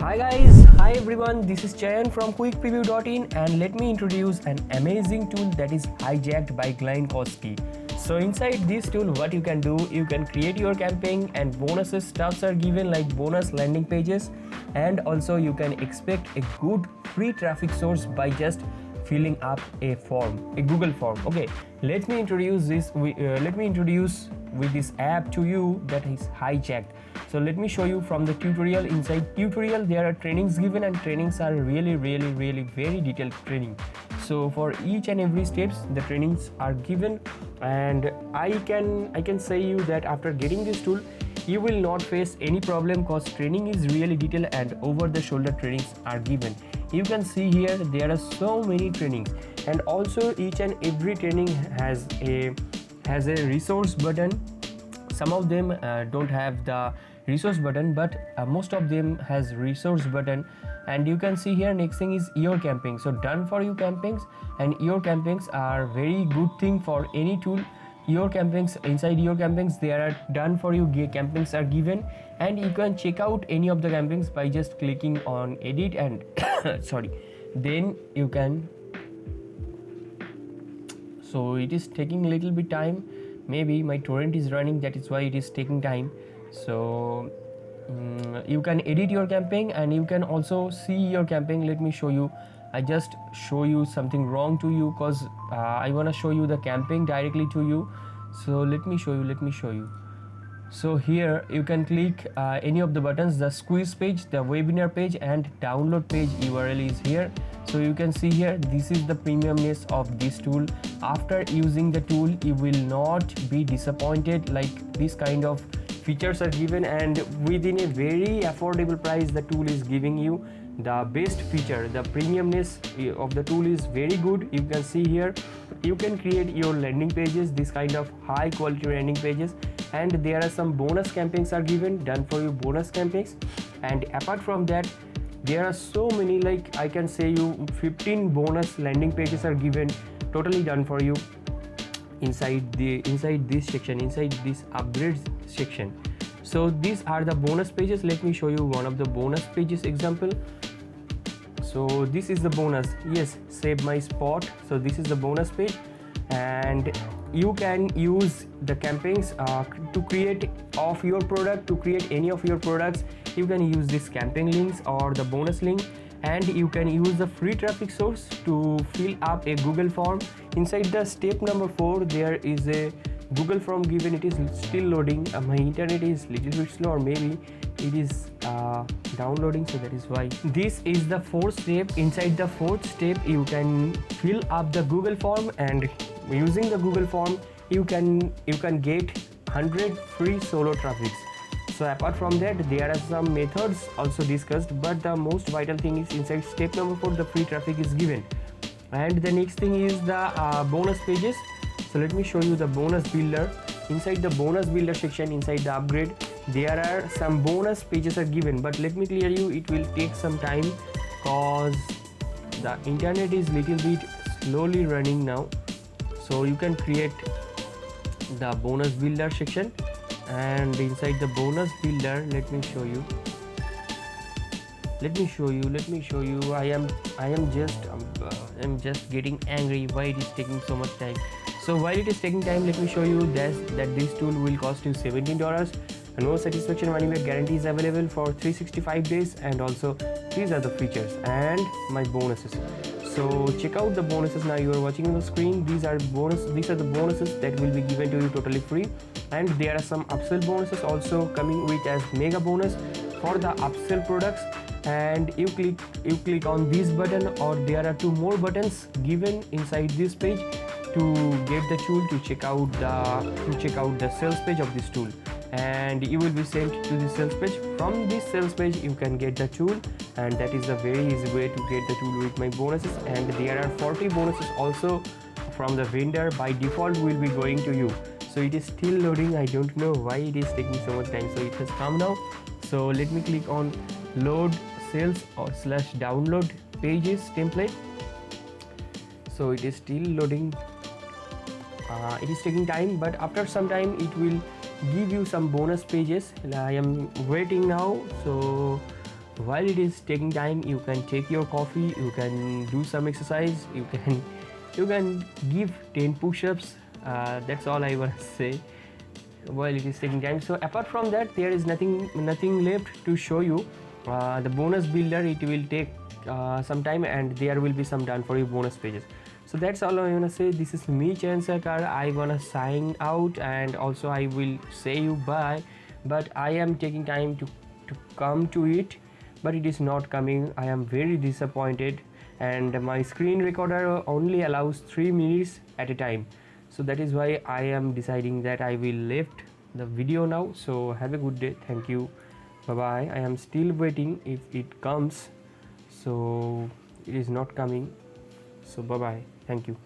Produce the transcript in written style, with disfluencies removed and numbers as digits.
Hi guys, hi everyone, this is Chayan from quickpreview.in and let me introduce an amazing tool that is hijacked by Glynkowski. So inside this tool what you can do, you can create your campaign and bonuses stuffs are given like bonus landing pages, and also you can expect a good free traffic source by just filling up a form, a Google form. Okay, let me introduce with this app to you that is hijacked. So let me show you from the tutorial. Inside tutorial there are trainings given, and trainings are really very detailed training. So for each and every steps the trainings are given, and I can say you that after getting this tool you will not face any problem because training is really detailed and over the shoulder trainings are given. You can see here there are so many trainings, and also each and every training has a resource button. Some of them don't have the resource button, but most of them has resource button. And you can see here next thing is your campaign. So done for you campaigns, and your campaigns are very good thing for any tool. Your campaigns, inside your campaigns there are done for you campaigns are given, and you can check out any of the campaigns by just clicking on edit and sorry, then you can. So it is taking a little bit time, maybe my torrent is running, that is why it is taking time. So you can edit your campaign and you can also see your campaign. Let me show you. I just show you something wrong to you because I want to show you the campaign directly to you. So let me show you. So here you can click any of the buttons. The squeeze page, the webinar page and download page URL is here. So you can see here, this is the premiumness of this tool. After using the tool you will not be disappointed, like this kind of features are given, and within a very affordable price the tool is giving you the best feature. The premiumness of the tool is very good. You can see here you can create your landing pages, this kind of high quality landing pages, and there are some bonus campaigns are given, done for you bonus campaigns. And apart from that there are so many, like I can say you 15 bonus landing pages are given, totally done for you inside this section, inside this upgrades section. So these are the bonus pages. Let me show you one of the bonus pages example. So this is the bonus, yes, save my spot. So this is the bonus page, and you can use the campaigns to create of your product, to create any of your products. You can use this campaign links or the bonus link, and you can use the free traffic source to fill up a Google form. Inside the step number 4 there is a Google form given. It is still loading. My internet is little bit slow, or maybe it is downloading, so that is why. This is the 4th step. Inside the 4th step you can fill up the Google form, and using the Google form you can get 100 free solo traffics. So apart from that there are some methods also discussed, but the most vital thing is inside step number 4 the free traffic is given. And the next thing is the bonus pages. So let me show you the bonus builder. Inside the bonus builder section, inside the upgrade, there are some bonus pages are given, but let me clear you, it will take some time cause the internet is little bit slowly running now. So you can create the bonus builder section, and inside the bonus builder, let me show you. I am just getting angry why it is taking so much time. So while it is taking time, let me show you that this tool will cost you $17. No satisfaction money back guarantee is available for 365 days, and also these are the features and my bonuses. So check out the bonuses. Now you are watching on the screen. These are the bonuses that will be given to you totally free, and there are some upsell bonuses also coming with as mega bonus for the upsell products. And you click on this button, or there are 2 more buttons given inside this page to get the tool, to check out the sales page of this tool, and you will be sent to the sales page. From this sales page you can get the tool, and that is a very easy way to get the tool with my bonuses. And there are 40 bonuses also from the vendor by default will be going to you. So it is still loading. I don't know why it is taking so much time. So it has come now. So let me click on load sales or /download pages template. So it is still loading. It is taking time, but after some time it will give you some bonus pages. I am waiting now. So while it is taking time, you can take your coffee, you can do some exercise, you can give 10 push-ups. That's all I want to say while it is taking time. So apart from that, there is nothing left to show you. The bonus builder, it will take some time, and there will be some done for you bonus pages. So that's all I wanna say. This is me, Chayan Sarkar. I wanna sign out, and also I will say you bye. But I am taking time to come to it, but it is not coming. I am very disappointed, and my screen recorder only allows 3 minutes at a time. So that is why I am deciding that I will left the video now. So have a good day. Thank you. Bye bye. I am still waiting if it comes. So it is not coming. So bye bye. Thank you.